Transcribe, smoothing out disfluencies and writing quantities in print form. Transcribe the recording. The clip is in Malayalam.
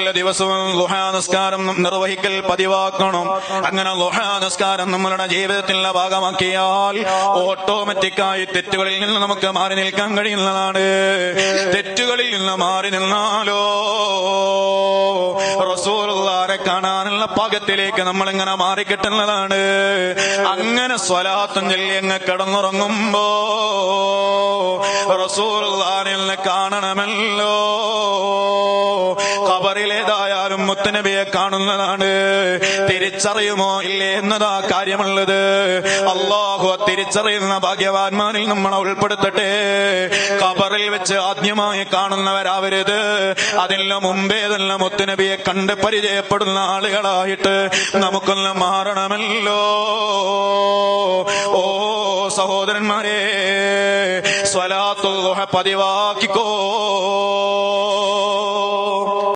എല്ലാ ദിവസവും ളുഹാ നിസ്കാരം നിർവഹിക്കൽ പതിവാക്കണം. അങ്ങനെ ളുഹാ നിസ്കാരം നമ്മളുടെ ജീവിതത്തിലുള്ള ഭാഗമാക്കിയാൽ ഓട്ടോമാറ്റിക്കായി തെറ്റുകളിൽ നിന്ന് നമുക്ക് മാറി നിൽക്കാൻ കഴിയുന്നതാണ്. തെറ്റുകളിൽ നിന്ന് മാറി നിന്നാലോ റസൂലുള്ളാഹിനെ കാണാനുള്ള പാകത്തിലേക്ക് നമ്മളിങ്ങനെ മാറിക്കിട്ടുന്നതാണ്. അങ്ങനെ സ്വലാത്തും ചൊല്ലി അങ്ങ് കിടന്നുറങ്ങുമ്പോ റസൂലുള്ളാഹിനെ കാണണമല്ലോ. ഖബറിലേതായാലും മുത്തുനബിയെ കാണുന്നതാണ്. തിരിച്ചറിയുമോ ഇല്ലേ എന്നതാ കാര്യമുള്ളത്. അല്ലാഹു തിരിച്ചറിയുന്ന ഭാഗ്യവാന്മാരിൽ നമ്മളെ ഉൾപ്പെടുത്തട്ടെ. ഖബറിൽ വെച്ച് ആദ്യമായി കാണുന്നവരാവരുത്. അതിന് മുമ്പേ തന്നെ മുത്തുനബിയെ കണ്ട് പരിചയപ്പെടുന്ന ആളുകളായിട്ട് നമുക്കൊന്ന് മാറണമല്ലോ. ഓ സഹോദരന്മാരെ, സ്വലാത്തുൽ ളുഹ പതിവാക്കിക്കോ.